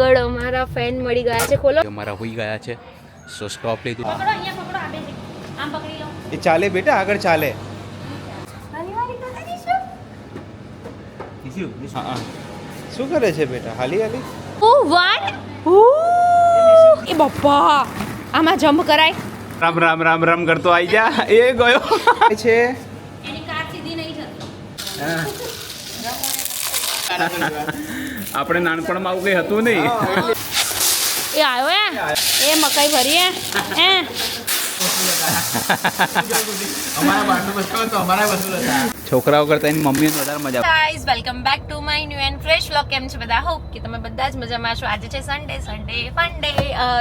ગળ અમારા ફેન મળી ગયા છે. ખોલો. અમારા હોઈ ગયા છે. સો સ્ટોપ લીધું. પકડો અહીંયા પકડો આ બે આમ પકડી લો. એ ચાલે બેટા આગળ ચાલે. શું કરે છે બેટા? હાલી હાલી. ઓ વન એ બાપા આમાં જમ્પ કરાય. રામ રામ રામ રામ કરતો આવી જા. એ ગયો છે એની કાર સીધી નહીં જતી. આપણે નાનપણમાં આવું કઈ હતું નહીં. એ આવ્યો એ મકાઈ ભરીએ હે છોકરાઓ કરતા એની મમ્મીને વધારે મજા આવે. Guys welcome back to my new and fresh vlog. કેમ છે બધા? હોપ કે તમે બધા જ મજામાં છો. આજે છે સન્ડે ફન ડે.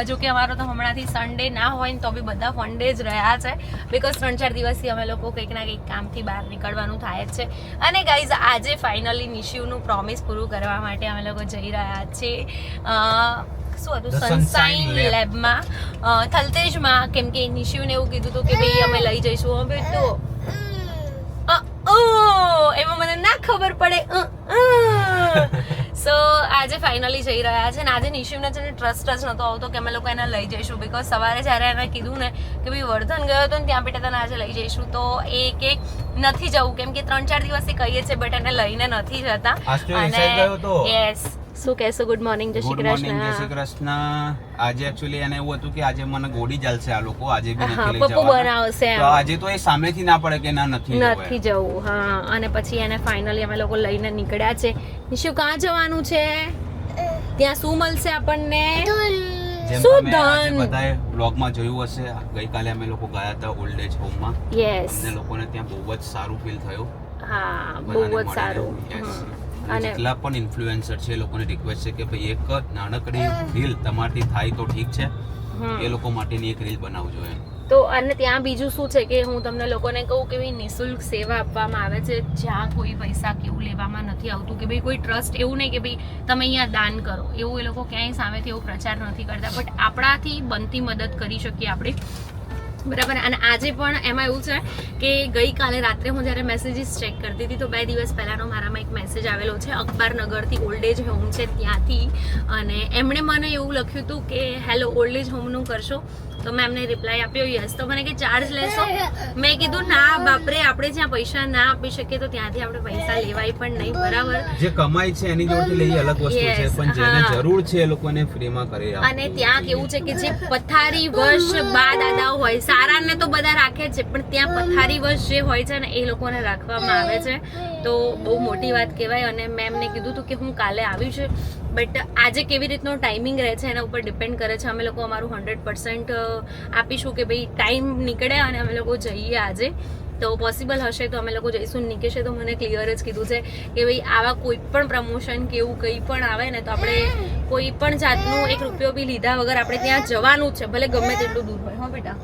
જો કે અમારો તો હમણાંથી સન્ડે ના હોય ને તો બી બધા ફન ડે જ રહ્યા છે. બિકોઝ 3-4 દિવસથી અમે લોકો કંઈક ના કંઈક કામથી બહાર નીકળવાનું થાય જ છે. અને ગાઈઝ આજે ફાઇનલી નિશિવનું પ્રોમિસ પૂરું કરવા માટે અમે લોકો જઈ રહ્યા છીએ શું હતું સનસાઇન લેબમાં થલતેજમાં. કેમ કે નિશિવને એવું કીધું હતું કે ભાઈ અમે લઈ જઈશું. હવે તો એમાં મને ના ખબર પડે. સો આજે ફાઇનલી જઈ રહ્યા છે. ને આજે નિશિવને છે ને ટ્રસ્ટ જ નહોતો આવતો કે અમે લોકો એને લઈ જઈશું. બિકોઝ સવારે જ્યારે એને કીધું ને કે ભાઈ વર્ધન ગયો હતો ને ત્યાં બેટા તને આજે લઈ જઈશું, તો એ કે નથી જવું. કેમ કે 3-4 દિવસથી કહીએ છે બટ એને લઈને નથી જતા. અને યસ શું કહેશો? ગુડ મોર્નિંગ, જય શ્રી કૃષ્ણ. જય શ્રી કૃષ્ણ. આજે એકચ્યુઅલી એને એવું હતું કે આજે મને ગોળી ચાલશે આ લોકો, આજે બી નથી લઈ પપ્પુ જવાના. બનાવશે તો આજે તો એ સામેથી ના પડે કે ના નથી જવું. હા, અને પછી એને ફાઇનલી અમે લોકો લઈને નીકળ્યા છે. નિશુ ક્યાં જવાનું છે? ત્યાં શું મળશે આપણને? શું ધન? બધાએ બ્લોગમાં જોયું હશે, ગઈકાલે અમે લોકો ગયા હતા ઓલ્ડ એજ હોમમાં. યસ, અમને લોકોને ત્યાં બહુ જ સારું ફીલ થયું. હા, બહુ જ સારું. અને જેટલા પણ ઇન્ફ્લુએન્સર છે એ લોકોને રિક્વેસ્ટ છે કે ભાઈ એક નાનકડી રીલ તમારથી થાય તો ઠીક છે, એ લોકો માટેની એક રીલ બનાવજો એમ. તો અને ત્યાં બીજું શું છે કે હું તમને લોકોને કહું કે ભાઈ નિઃશુલ્ક સેવા આપવામાં આવે છે, જ્યાં કોઈ પૈસા કેવું લેવામાં નથી આવતું. કે ભાઈ કોઈ ટ્રસ્ટ એવું નહીં કે ભાઈ તમે અહીંયા દાન કરો, એવું એ લોકો ક્યાંય સામેથી એવો પ્રચાર નથી કરતા. બટ આપણાથી બનતી મદદ કરી શકીએ આપણે, બરાબર. અને આજે પણ એમાં એવું છે કે ગઈકાલે રાત્રે હું જ્યારે મેસેજીસ ચેક કરતી હતી તો 2 દિવસ પહેલાંનો મારામાં એક મેસેજ આવેલો છે અખબારનગરથી, ઓલ્ડ એજ હોમ છે ત્યાંથી. અને એમણે મને એવું લખ્યું હતું કે હેલો, ઓલ્ડ એજ હોમનું કરશો? તો મેં એમને રિપ્લાય આપ્યો યસ. તો મને કે ચાર્જ લેશો? મેં કીધું ના બાપરે, આપણે જ્યાં પૈસા ના આપી શકીએ તો ત્યાંથી આપણે પૈસા લેવાય પણ નહીં, બરાબર. જે કમાય છે એની જોડે લઈ અલગ વસ્તુ છે, પણ જેને જરૂર છે એ લોકોને ફ્રીમાં કરી આપો. અને ત્યાં કેવું છે કે જે પથારી વશ બા દાદા હોય, સારાને તો બધા રાખે છે, પણ ત્યાં પથારી વશ જે હોય છે ને એ લોકોને રાખવામાં આવે છે. તો બહુ મોટી વાત કહેવાય. અને મેં એમને કીધું હતું કે હું કાલે આવી છું, બટ આજે કેવી રીતનો ટાઈમિંગ રહે છે એના ઉપર ડિપેન્ડ કરે છે. અમે લોકો અમારું 100% આપીશું કે ભાઈ ટાઈમ નીકળે અને અમે લોકો જઈએ આજે. તો પોસિબલ હશે તો અમે લોકો જઈશું. નિકેશે તો મને ક્લિયર જ કીધું છે કે ભાઈ આવા કોઈ પણ પ્રમોશન કે એવું કંઈ પણ આવે ને તો આપણે કોઈ પણ જાતનું 1 રૂપિયો બી લીધા વગર આપણે ત્યાં જવાનું જ છે, ભલે ગમે તેટલું દૂર હોય. હા બેટા,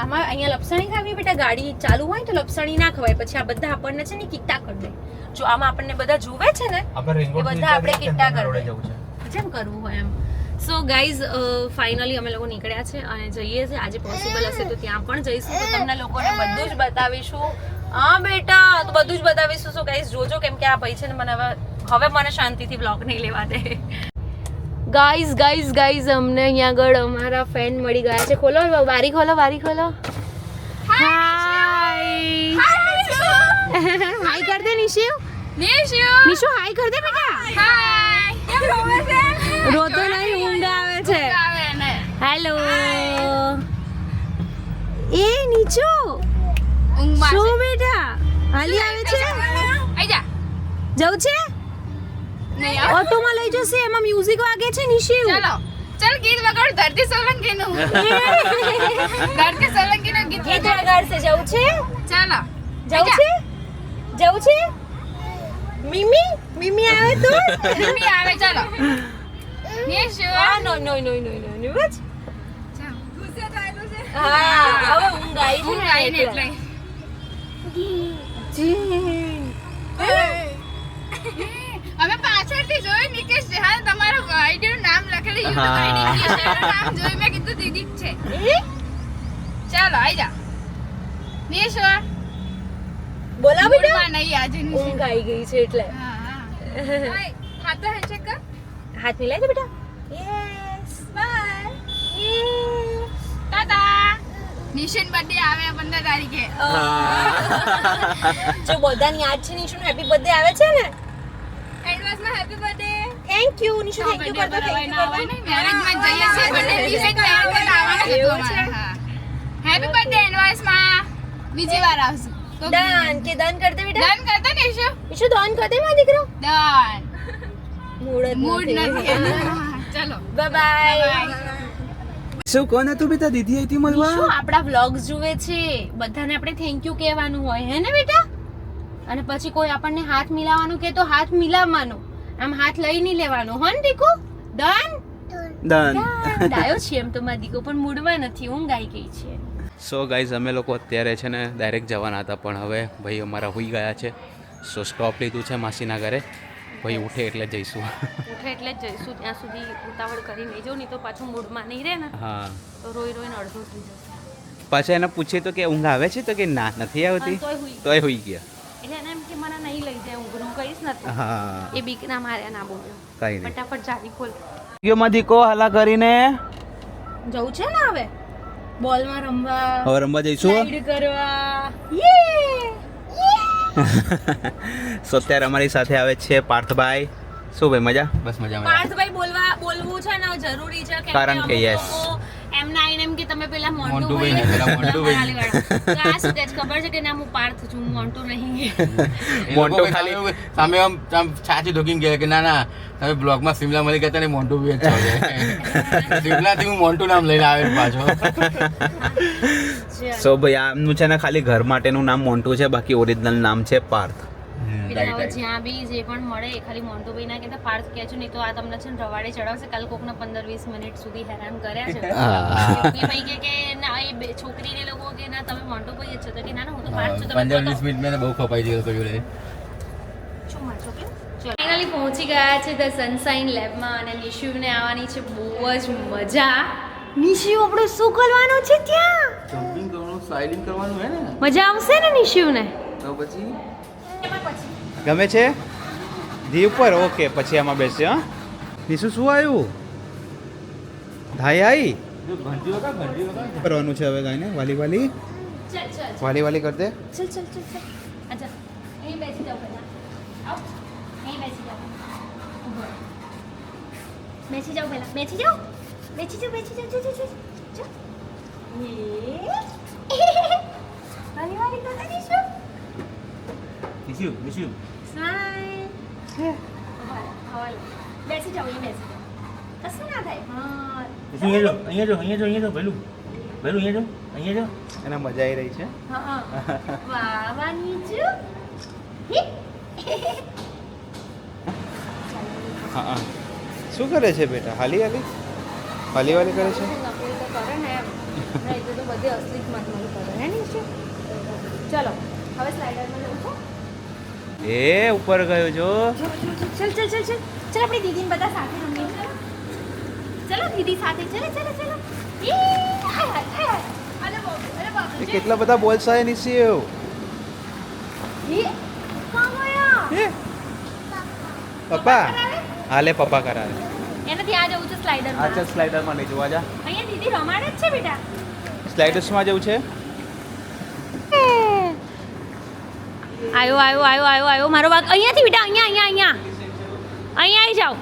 આમાં અહીંયા લપસણી ખાવી બેટા, ગાડી ચાલુ હોય તો લપસણી ના ખવાય. પછી આ બધા આપણને છે ને કિટ્ટા કરી દે. જો આમાં આપણને બધા જુએ છે ને એ બધા આપણે કિટ્ટા કરી દે, જેમ કરવું હોય એમ. સો ગાઈઝ ફાઇનલી અમે લોકો નીકળ્યા છે અને જઈએ છીએ. આજે પોસિબલ હશે તો ત્યાં પણ જઈશું, તો તમને લોકોને બધું જ બતાવીશું. હા બેટા, તો બધું જ બતાવીશું. સો ગાઈઝ જોજો, કેમ કે આ ભાઈ છે ને મને હવે મને શાંતિથી બ્લોગ નહીં લેવા દે. ગાઈઝ અમને અહીંયા આગળ અમારા ફેન મળી ગયા છે. ખોલો બારી, ખોલો બારી, ખોલો. હાય હાય કર દે નિશુ. નિશુ હાય કર દે બેટા. રોતો નહીં, ઊંઘ આવે છે. હેલો એ નીચુ શું બેટા હાલી આવે છે? જવું છે? ઓટોમાં લઈ જશે, એમાં મ્યુઝિક વાગે છે. નિશુ चल गीत वगाड़, धरती सोलंकी નું ધરતી સોલંકી નું ગીત વગાડશે. જવું છે? ચાલો જવું છે. મીમી આવે તો મમ્મી આવે. ચાલો નિશુ નો બસ. હા, હવે ઊંઘ આવી છે ને એટલે અમે પાછળથી જોઈ નિકેશ હા તમારું આઈડી નું નામ લખેલું યુટ્યુબ આઈડી નિકેશ નું નામ જોઈ મેં કીધું દીદી જ છે. ચાલો આઈ જા નિશુ. બોલા બેટા. નહીં આજે ઊંઘ આવી ગઈ છે એટલે. હા તો હેન્ડશેક કર. હાથ મિલાય દે બેટા. Yes bye. Tata. Nishan birthday આવે 15 તારીખે. જો બધાને યાદ છે નિશુનો હેપી બર્થડે આવે છે ને. એડવાન્સમાં happy birthday. Thank you Nishu, thank you કરતો. મેરેજમાં જઈએ છીએ બર્થડે દિવસે મેરેજમાં આવવાનું હતું અમારે. હા હેપી બર્થડે એડવાન્સમાં. બીજી વાર આવશું. તો ડન કે ડન કર દે બેટા. ડન કરતા કહીશું. નિશુ ડન કર દે મારો દીકરો. ડન. મૂડ મૂડ નથી. ચલો બાય બાય. શું કોણ હતું બેટા? દીદી આવી હતી નિશુ આપણા વ્લોગ્સ જુએ છે, બધાને આપણે થેન્ક યુ કહેવાનું હોય હે ને બેટા. અને પછી કોઈ આપણને હાથ મિલાવવાનું કે તો હાથ મિલાવવાનું, આમ હાથ લઈ નહીં લેવાનો હો ને દીકુ. Done done. ડાયો છે એમ તો મારો દીકો, પણ મૂડમાં નથી, ઊંઘ આવી ગઈ છે. સો ગાઈઝ અમે લોકો અત્યારે છે ને ડાયરેક્ટ જવાના હતા, પણ હવે ભાઈ અમારા હોઈ ગયા છે. સો સ્ટોપ લીધું છે માસીના ઘરે. ભાઈ ઉઠે એટલે જઈશું. ઉઠે એટલે જ જઈશું, ત્યાં સુધી ઉતાવળ કરી નહીં જાઉં, નહીં તો પાછું મૂડમાં નહીં રહે ને હા, તો રોઈ રોઈને અડધો થઈ જશે. પાછા એને પૂછીએ તો કે ઊંઘ આવે છે, તો કે ના નથી આવતી, તોય હુઈ તોય હોઈ ગયા. એટલે એને એમ કે મને નહીં લઈ જાય ઊંઘ, હું કહીશ નથી. હા, એ બીકના મારે ના બોલ્યો. કઈ નહીં. ફટાફટ જારી ખોલ. ગયો દીકો હલા કરીને. જવું છે ને હવે બોલમાં રમવા, હવે રમવા જઈશું. સ્લાઇડ કરવા. યે સો અત્યારે અમારી સાથે આવે છે પાર્થભાઈ. શું ભાઈ મજા? બસ મજા. પાર્થભાઈ બોલવું છે ને જરૂરી છે, કારણ કે અમુક yes. લોકો એમના આઈને એમ કે તમે પેલા મોન્ટુ મોન્ટુભાઈ ને પેલા મોન્ટુભાઈ. તો આ શું કહે છે ખબર છે કે ના હું પાર્થ છું, હું મોન્ટુ નહીં. મોન્ટુ ખાલી સામે આમ છાતી ઢોકીને કહે કે ના ના તમે બ્લોગમાં સિમલા મળી ગયા ને મોન્ટુ બી જ છો. સિમલાથી હું મોન્ટુ નામ લઈને આવે પાછો. સો ભાઈ આમનું છે ને ખાલી ઘર માટેનું નામ મોન્ટુ છે, બાકી ઓરિજિનલ નામ છે પાર્થ. એટલે હવે જ્યાં બી જે પણ મળે એ ખાલી મોન્ટુભાઈ ના કહેતા પાર્થ કહે છે, નહીં તો આ તમને છે ને રવાડે ચડાવશે. કાલ કોકને 15-20 મિનિટ સુધી હેરાન કર્યા છે. ભાઈ કે ના એ છોકરીને લોકો કે ના તમે મોન્ટુભાઈ જ છો, તો કે ના ના હું તો પાર્થ છું. 15-20 મિનિટ મેં બહુ ખપાઈ ગયો હતો જોડે. ફાઇનલી પહોંચી ગયા છે ધ સનશાઇન લેબમાં, અને નિશુને આવવાની છે બહુ જ મજા. નિશુ આપણે શું કરવાનું છે ત્યાં? જમ્પિંગ કરવાનું, સ્લાઇડિંગ કરવાનું હે ને. મજા આવશે ને નિશુને? તો પછી ગમે છે ધી ઉપર? ઓકે, પછી આમાં બેસશે. હા નિશુ શું આવ્યું? ધાઈ આવી કરવાનું છે હવે ગાયને. વાલી વાલી ચલ ચલ વાલી વાલી કર દે. ચલ ચલ ચલ ચલ. આજા અહીં બેસી જાઓ પહેલા. આવ અહીં બેસી જાઓ. ઊભો રહો. બેસી જાઓ પહેલા. બેસી જાઓ. બેસી જાઓ બેસી જાઓ. જો જો જો. વાલી વાલી કરતા નીશું. નિશુ સ્માઈલ. બેસી જાઓ અહીં બેસી જાઓ. કશું ના થાય. હા અહીંયા જો ભેલું અહીંયા જો. એને મજા આવી રહી છે. હા વાહ વાહ નીચુ. હા શું કરે છે બેટા? હાલી હાલી વાલી વાલી કરે છે. નકલી તો કરે ને એમ. નહીં તો બધી અસલી જ મતમલ કરે હે નીચે. ચલો હવે સ્લાઇડરમાં જવું છે. એ ઉપર ગયો જો. ચલ ચલ ચલ ચલ ચલ આપણી દીદીને બધા સાથે રમીએ. ચલો દીદી સાથે ચલો ચલો ચલો. અરે બાપ એ કેટલા બધા બોલ્સ આવે નિશિવ. પપ્પા હાલે પપ્પા કરાવે. એને ત્યાં જવું છે સ્લાઇડરમાં. અચ્છા સ્લાઇડરમાં નહીં જોવા જા. અહીંયા દીદી રમાડે જ છે બેટા. સ્લાઇડર્સમાં જવું છે. આયો મારો વાગ. અહીંયાથી બેટા અહીંયા આવી જાઓ.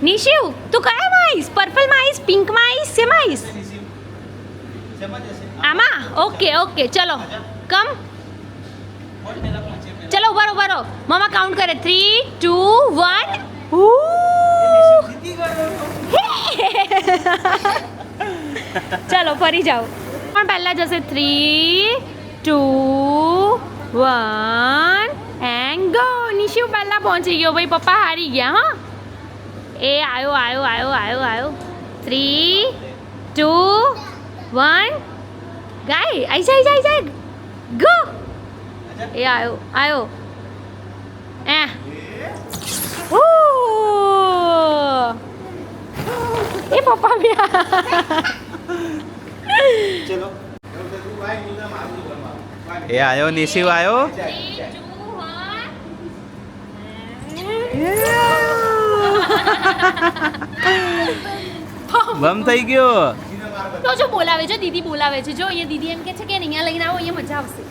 નિશિવ તું કયામાં આવીશ? પર્પલમાં આવીશ, પિંકમાં આવીશ, શેમાં આવીશ? આમાં? ઓકે ચલો કમ. ચલો ઉભા રહો. મમ્મા કાઉન્ટ કરે 3, 2, 1. ચલો ફરી જાઓ. પણ પહેલા જશે 3, 2, 1 એન્ડ ગો. નિશુ પહેલા પહોંચી ગયો ભાઈ, પપ્પા હારી ગયા. હા એ આયો 3, 2, 1 ગાય આઈ જાય ગો. એ આયો એ પપ્પા ચલો એ આયો નિશિવ આયો. 3, 2, 1 બમ થઈ ગયો. તો જો બોલાવે છે, દીદી બોલાવે છે. જો અહીંયા દીદી એમ કે છે કે અહીંયા લઈને આવો, અહીંયા મજા આવશે.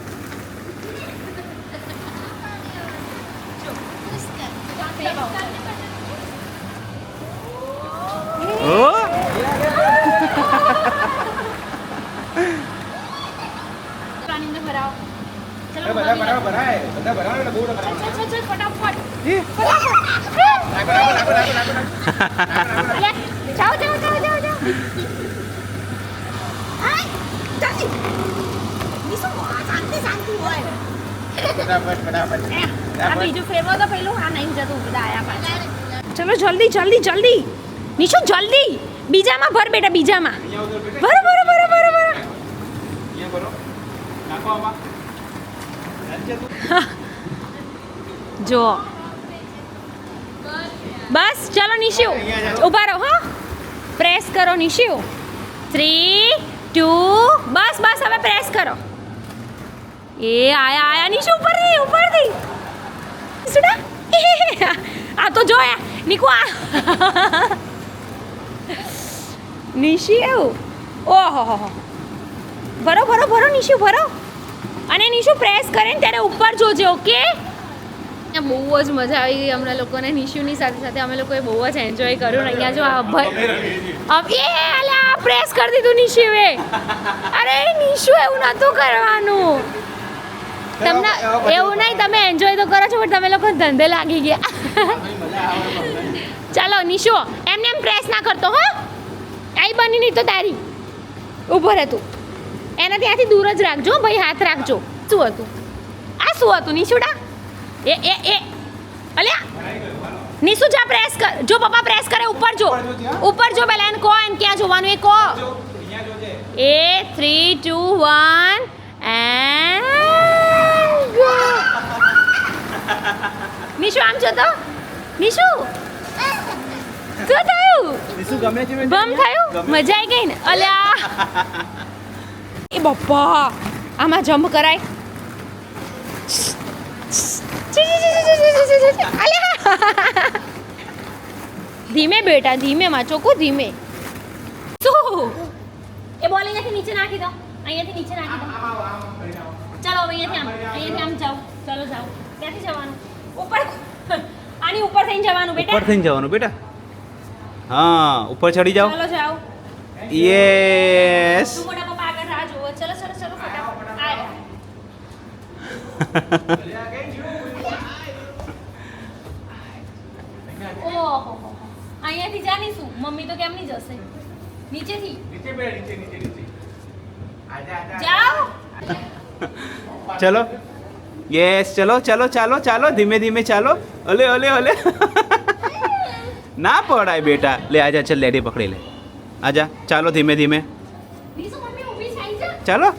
ઓ પાણી અંદર ભરાવો. ચલો બધા ભરાય બધા ભરાય એટલે બહુ ચલ, ફટાફટ. જાઓ. આ બીજું ફેરવો તો પેલું આ નહીં જતું બધા આયા પાછા. ચલો જલ્દી નિશુ જલ્દી બીજામાં ભર બેટા, બીજામાં ભરો. અહીંયા ભરો. નાખો આમાં. જો બસ ચલો નિશુ ઊભા રહો. હા પ્રેસ કરો નિશુ. 3 2 બસ હવે પ્રેસ કરો. એ આયા નિશુ ઉપરથી સુડા. આ તો જોયા નીકુ આ નિશુ એવું. ઓહો ભરો નિશુ ભરો. અને નિશુ પ્રેસ કરે ને ત્યારે ઉપર જોજે. ઓકે બહુ જ મજા આવી ગઈ અમને લોકોને. નિશુની સાથે અમે લોકોએ બહુ જ એન્જોય કર્યું. અહીંયા જો આ પ્રેસ કરી દીધું નિશુએ. અરે નિશુ એવું નહોતું કરવાનું. તમને એવું નહીં, તમે એન્જોય તો કરો છો પણ તમે લોકો ધંધે લાગી ગયા. ચાલો નિશુ એમને એમ પ્રેસ ના કરતો. હો આઈ બની નહીં તો તારી. ઊભો રહે તું. એના ત્યાંથી દૂર જ રાખજો ભાઈ, હાથ રાખજો. શું હતું નિશુડા? એ અલ્યા નિશુ જા પ્રેસ કર. જો પપ્પા પ્રેસ કરે ઉપર જો પહેલા એને કહો, એને ક્યાં જોવાનું એ કહો. એ 3 2 1 એન્ડ ગો. નિશુ આમ જો તો. નિશુ શું થયું? નિશુ ગમે છે બમ થયું? મજા આવી ગઈ ને? અલ્યા એ બાપા આમાં જમ્પ કરાય. ધીમે બેટા, ધીમે માં ચોકો, ધીમે. શું એ બોલ અહીંયાથી નીચે નાખી દો. ચાલો હવે અહીંયાથી આમ જાઓ. ચાલો જાઓ. ક્યાંથી જવાનું? ઉપર. આની ઉપર થઈને જવાનું બેટા. ઉપર થઈને જવાનું બેટા. હા ઉપર ચડી જાઓ. ચાલો જાઓ. યસ. તું મોટા પપ્પા આગળ રાહ જોવો. ચલો ફટાફટ. આ ઓહો અહીંયાથી જાણીશું. મમ્મી તો કેમ નહીં જશે? નીચેથી જાઓ. ચલો યસ ચાલો ધીમે ચાલો. અલે ના પડાય બેટા. લે આજા ચલ લેડી પકડી લે. આજા ચાલો ધીમે નીસુ મમ્મી ઊભી થઈ જા. ચાલો.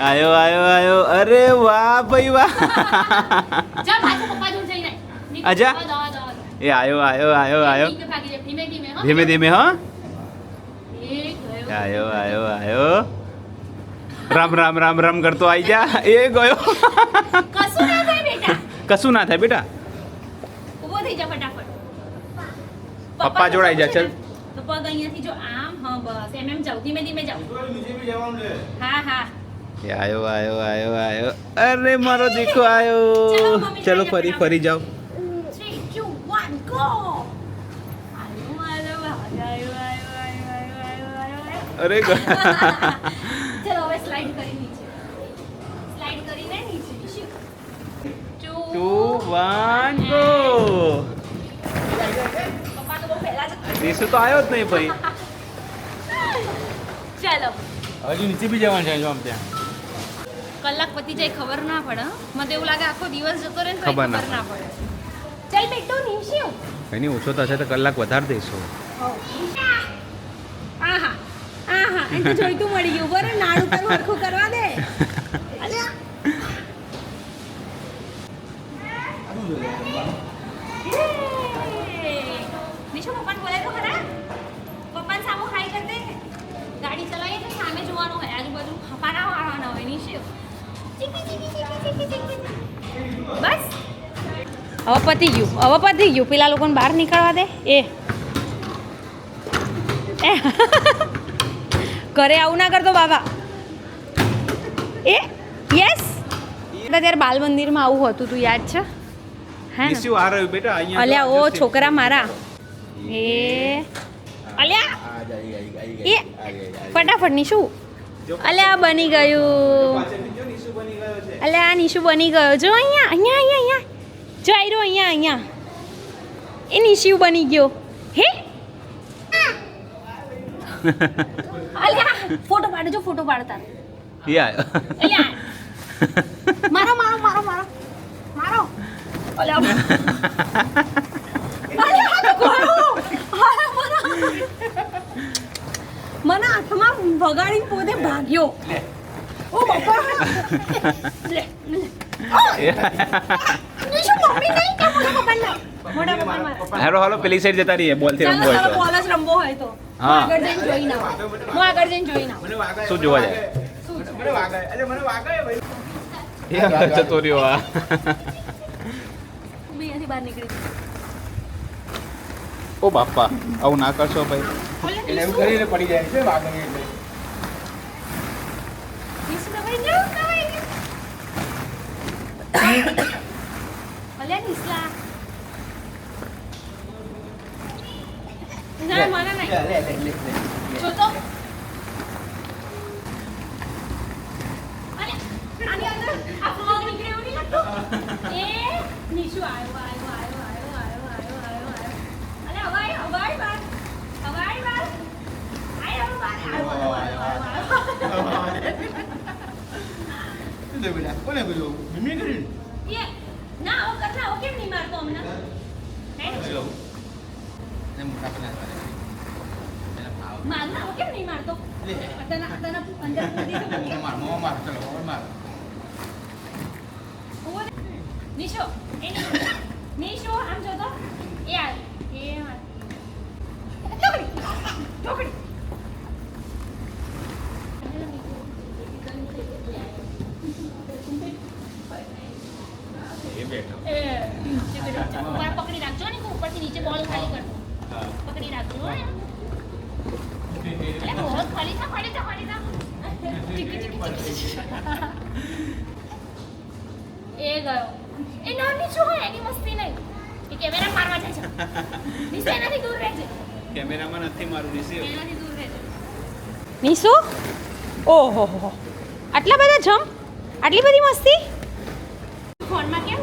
આયો. અરે વાહ ભાઈ વાહ. જા પાછો પપ્પા જોડે જઈને. આજા. એ આયો. ધીમે હો. આયો. રામ કરતો આવી જા. એ ગયો. કશું ના થાય બેટા. ઊભો થઈ જા ફટાફટ. પપ્પા જોડાઈ જા ચલ. તો પગ અહીંયાથી જો આમ. હા બસ એમ જાઓ. ધીમે જાઓ. હા. એ આયો. અરે મારો દીકરો આયો. ચલો ફરી જાઓ. 3 2 1 ગો. અરે ચલો હવે સ્લાઇડ કરીને નીચે. 2 1 ગો. પપ્પા તો બહુ પહેલા જ. નિશુ તો આવ્યો જ નહીં ભાઈ. ચાલો હજુ નીચે બી જવાનું છે જો આમ ત્યાં. કલાક પતી જાય ખબર ના પડે. મને એવું લાગે આખો દિવસ જતો રહે ને તો ખબર ખબર ના ના પડે. ચાલ બેટો નિશુ. એની ઓછો થશે તો કલાક વધારે દઈશું. આહા એને તો જોઈતું મળી ગયું. બરાબર નાડું પર હરખું કરવા દે. અલ્યા નિશુ પપ્પાને બોલાય તો ખરા. પપ્પાને સામો ખાઈ કરતે. ગાડી ચલાવીએ તો સામે જોવાનું હોય, આજુબાજુ હપાના વાળવાના હોય. નિશુ બસ હવે પતી ગયું પેલા લોકોને બહાર નીકળવા દે એ ઘરે આવું ના કરતો બાબા એ યસ ત્યારે બાલ મંદિરમાં આવું હતું તું યાદ છે હે ને નિશુ આ રહ્યું બેટા અહીંયા અલ્યા ઓ છોકરા મારા એ અલ્યા એ ફટાફટ નિશુ અલ્યા બની ગયું અલ્યા નિશુ બની ગયો જો અહીંયા જો આયરો અહીંયા એ નિશુ બની ગયો હે અલ્યા ફોટો પાડતા યા અલ્યા મારો અલ્યા મને હાથમાં વગાડીને પોતે ભાગ્યો ઓ બાપા લે નિશુ મમ્મી નહીં કે મોટા પપ્પા મારા હાલો પેલી સાઈડ જતા રહીએ બોલ થી રમવો હોય તો બોલ જ રમવો હોય તો હા. આગળ જઈને જોઈ ના હું આગળ જઈને જોઈ ના શું જોવા જાય એ જતો રહ્યો આ અહીંયાથી બહાર નીકળી ઓ બાપા આવું ના કરશો ભાઈ એને એવું કરીને પડી જાય છે વાગણી એટલે નિશુ દવાઈ લો અલ્યા નિશલા ના મને નહીં જો તો અલ્યા આની અંદર આ ફ્લોગ નીકળે એવું નહીં લાગતું એ નિશુ આવ્યો અલ્યા હવાઈ બાર કોને બોલ્યો મમ્મી કરી એ ના ઓ કરના ઓ કેમ નહીં મારતો હમણાં હે ને મોટા પના કરે મારના ઓ કેમ નહીં મારતો તના અંદર પડી માર ચલો માર નિશો એ નિશો આમ જો તો એ આ એ ટોકડી ઉપર પકડી રાખજો ને ઉપરથી નીચે બોલ ખાલી કરજો પકડી રાખજો હો અરે બોલ ખાલી થા એ ગયો એ નાની શું હોય એની મસ્તી નહીં એ કેમેરા મારવા જાય છે નીચે એનાથી દૂર રહેજે કેમેરામાં નથી મારું રિસીવ એનાથી દૂર રહેજે નિશુ ઓહો હો આટલા બધા જમ આટલી બધી મસ્તી ફોનમાં કેમ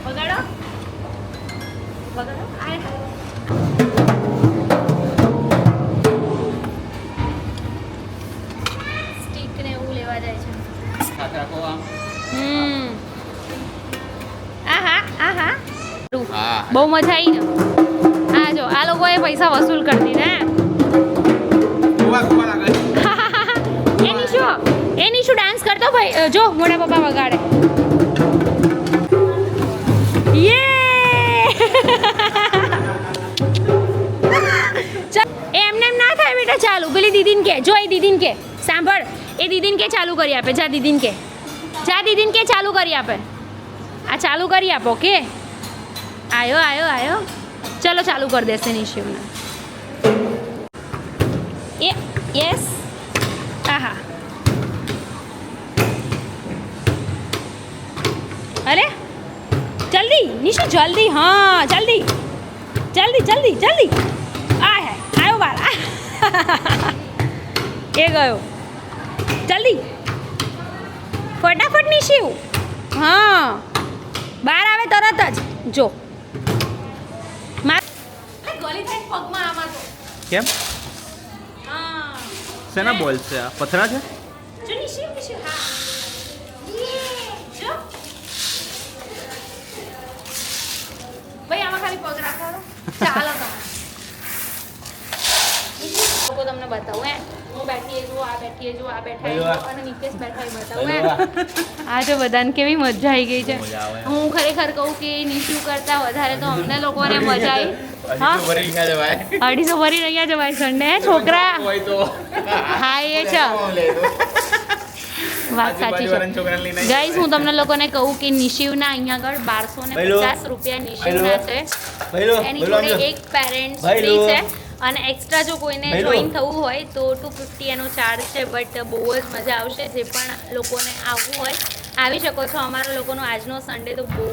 વગાડો આય સ્ટીક ને એવું લેવા જાય છે હાથ રાખો આમ આહા હા બહુ મજા આવી ને આ જો આ લોકોએ પૈસા વસૂલ કરી દીધા એ નિશુ ડાન્સ કરતો ભાઈ જો મોટા પપ્પા વગાડે યે એમને એમ ના થાય બેટા ચાલુ પેલી દીદીને કે જો એ દીદીને કે સાંભળ એ દીદીને કે ચાલુ કરી આપે જા દીદીને કે ચાલુ કરી આપે આ ચાલુ કરી આપો કે આયો ચલો ચાલુ કરી દેશે નિશિવને એ યસ આહા અરે જલ્દી નિશુ જલ્દી હા જલ્દી આ હે આવ્યો બાર એ ગયો જલ્દી ફટાફટ નિશુ હા બહાર આવે તરત જ જો ગલી થાય પગમાં આમાં તો કેમ હા શેના બોલ છે આ પથરા છે જો નિશુ હા જો ભાઈ આમાં ખાલી પગ રાખો ચાલો તમે લોકો તમને બતાવું હું બેઠી છું આ બેઠી છું આ બેઠા અને નિકેશ બેઠા બતાવું આ જો બધાને કેવી મજા આવી ગઈ છે હું ખરેખર કહું કે નિશુ કરતા વધારે તો અમને લોકોને મજા આવી હા 250 ભરી રહ્યા જવાય સન્ડે છોકરા હા એ છે વાત સાચી છે ગાઈઝ. હું તમને લોકોને કહું કે નિશિવના અહીંયા આગળ 1250 રૂપિયા નિશિવના છે. એની જોડે એક પેરેન્ટ્સ ફ્રી છે અને એક્સ્ટ્રા જો કોઈને જોઈન થવું હોય તો 250 એનો ચાર્જ છે. બટ બહુ જ મજા આવશે. જે પણ લોકોને આવવું હોય આવી શકો છો. અમારા લોકોનો આજનો સન્ડે તો બહુ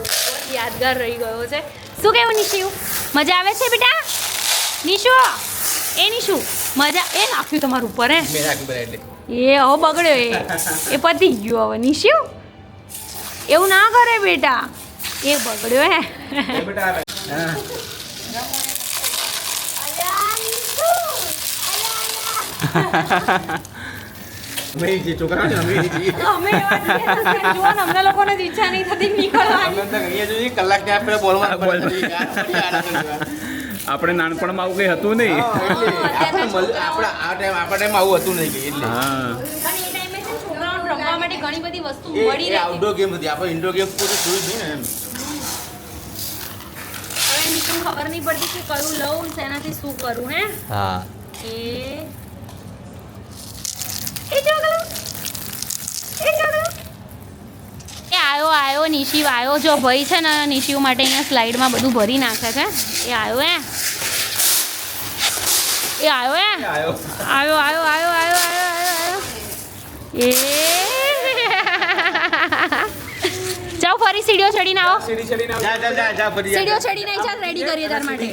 જ યાદગાર રહી ગયો છે. શું કહેવું નિશિવ? મજા આવે છે બેટા? નિશુ એ નિશુ મજા એ નાખ્યું તમારું ઉપર હે એ હવે બગડ્યો એ પતી ગયો હવે. નિશિવ એવું ના કરે બેટા, એ બગડ્યો હે. અમે એવા છીએ તો જુઓ ને, અમને લોકોને જ ઈચ્છા નહીં થતી નીકળવાની. આપણે નાનપણમાં આવું કઈ હતું નહીં. આવું હતું નહીં. હા, પણ એ ટાઈમે છે છોકરાઓને રમવા માટે ઘણી બધી વસ્તુ મળી રહી. આઉટડોર ગેમ હતી. આપણે ઇન્ડોર ગેમ પૂરી જોઈ ને એમ. હવે નીકળ ખબર નહીં પડતી કે કયું લઉં, શેનાથી શું કરું. હે હા, આયો નિશિવ આયો. જો ભાઈ છે ને નિશિવ માટે અહીંયા સ્લાઇડમાં બધું ભરી નાખે છે. એ આયો એ જાઓ ફરી સીડીઓ ચડીને આવો. સીડીઓ ચડીને આવી જા, રેડી કરીએ તાર માટે.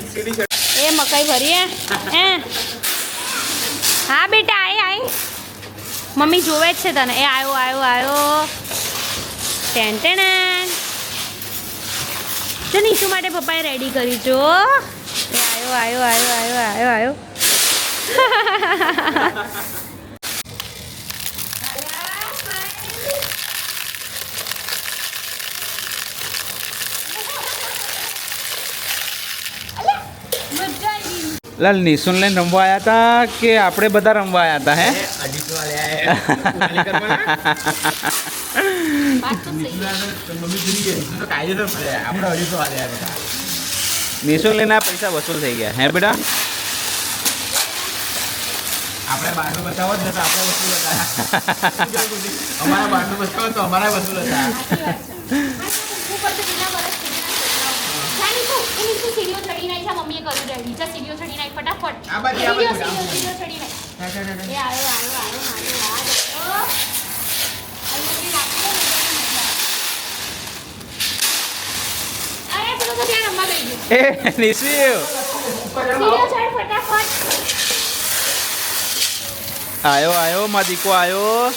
એ મકાઈ ભરીએ હે? હા બેટા આય મમ્મી જોવે જ છે તને. એ આયો ટેન. જો નીચુ માટે પપ્પાએ રેડી કરી. જો એ આયો. લાલ નિશુન લઈને રમવા આવ્યા હતા કે આપણે બધા રમવા આવ્યા હતા? હે, નિશુન લઈને આ પૈસા વસૂલ થઈ ગયા. હે બેટા? આપણે બહારનું બતાવો જ નતા, આપણે વસ્તુ હતા. અમારા બહારનું બતાવો તો અમારા વસ્તુ હતા. સીડીઓ ચડી નાખી છે મમ્મીએ કર્યું રેડી. જા સીડીઓ ચડી નાખી ફટાફટ. આ બાજુ, આ બાજુ. સીડીઓ ચડી નાખી. એ આયો. અરે પેલો તો ત્યાં રમવા ગઈ ગયો. એ નિશુ, સીડીઓ ચડ ફટાફટ. આયો મારો દીકો આયો.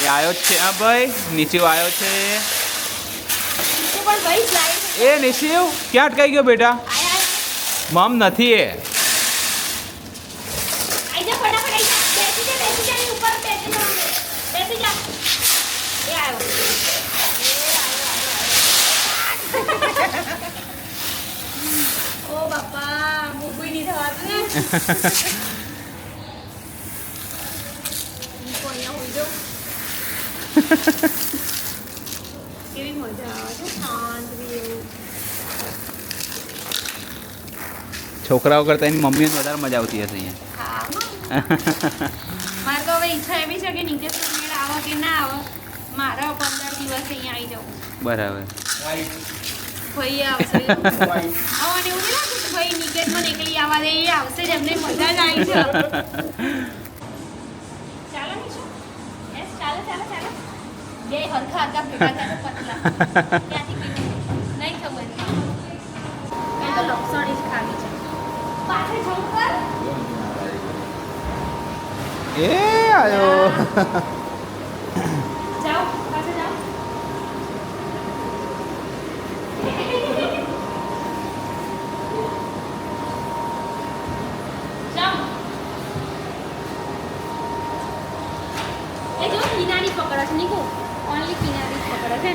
એ આયો જ છે. હા ભાઈ, નીચે આવ્યો છે. પણ ભાઈ સ્લાઇડ એ નિશિવ ક્યાં અટકાઈ ગયો બેટા? મમ નથી એ. આઈ જા ફટાફટ આઈ જા. બેસી જા એની ઉપર બેસી જા. એ આવ્યો. ઓ બાપા મૂવી નહીં થવાતું ને. અહીંયા હોઈ જાઉં. કેવી મજા આવે છે, શાંત બી એવું. છોકરાઓ કરતા એની મમ્મીને વધારે મજા આવતી હશે અહીંયા. હા મારે તો હવે ઈચ્છા એવી છે કે નીચે મેળ આવે કે ના આવે, મારે 15 દિવસ અહીંયા આવી જાઉં. બરાબર. ભાઈ આવશે આવવાનું એવું નહીં લાગતું કે ભાઈ નિકેતમાં નીકળી આવવા દે, એ આવશે જ, એમને મજા જ આવી છે. ચાલો નીચો. યસ ચાલો બે હરખા ભેગા થાય તો પતલા. ક્યાંથી પીવું નહીં ખબર. એ તો લપસણી જ ખાવી છે. પાછળ જવું કર. એ આયો. જાઓ પાછળ જાઓ. જાઓ. એ જો કિનારી પકડે છે નીકુ. ઓનલી કિનારી જ પકડે છે.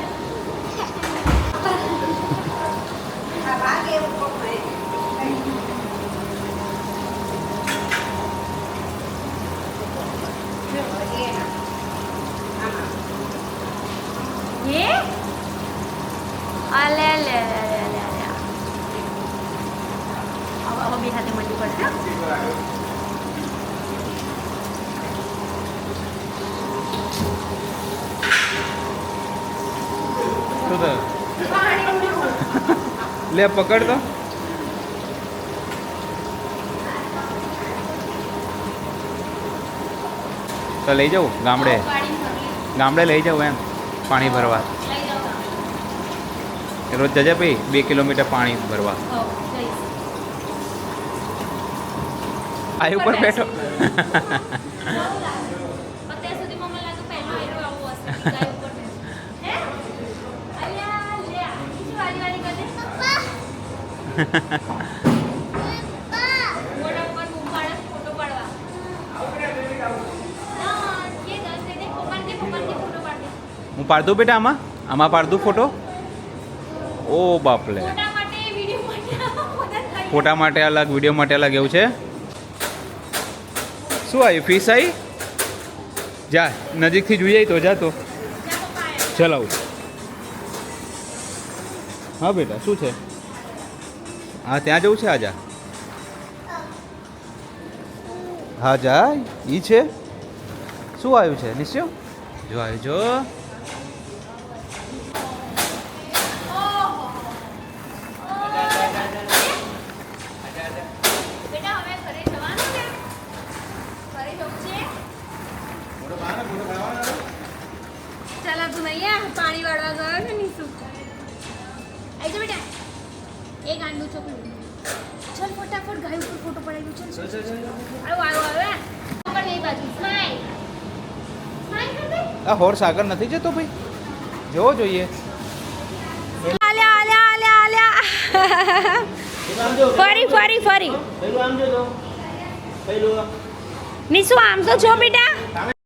ये अले ले अब भी खाते मंडी पर લે પકડ તો લઈ જાઉં ગામડે લઈ જાઉં એમ પાણી ભરવા રોજ જજે ભાઈ 2 કિલોમીટર પાણી ભરવા આ ઉપર બેઠો અત્યાર સુધીમાં મને લાગે પહેલો એરો આવો હશે ગાય ઉપર હે અલ્યા લે બીજી વારી વારી કરે પપ્પા મોડા પર મુંબાડા ફોટો પાડવા ના કે દસ દે પપ્પા કે ફોટો પાડ દે હું પાડ દઉં બેટા આમાં પાડ દઉં ફોટો ઓ બાપલે ફોટા માટે વિડિયો માટે મદદ કરી ફોટા માટે અલગ વિડીયો માટે અલગ એવું છે શું આવ્યું ફીસ આવી જા નજીકથી જોઈએ તો જા તો ચલાવું હા બેટા શું છે હા ત્યાં જવું છે આજા હા જા ઈ છે શું આવ્યું છે નિશ્ચય જો આવ્યું જો બેટા હવે ઘરે જવાનું છે ઘરે જવું છે ચાલ તું નહીં આ પાણી વાળવા ગયો છે નીસુ આઈ જા બેટા એ ગાંડું છોકરું ચાલ ફટાફટ ગાય ઉપર ફોટો પડાવ્યો ચાલ આવો આવો આવે ઉપર એ બાજુ સ્માઈલ સ્માઈલ કર દે આ હોર્સ આગળ નથી જતો ભાઈ જોવો જોઈએ આલ્યા આલ્યા આલ્યા આલ્યા ફરી નીસુ આમ તો જો બેટા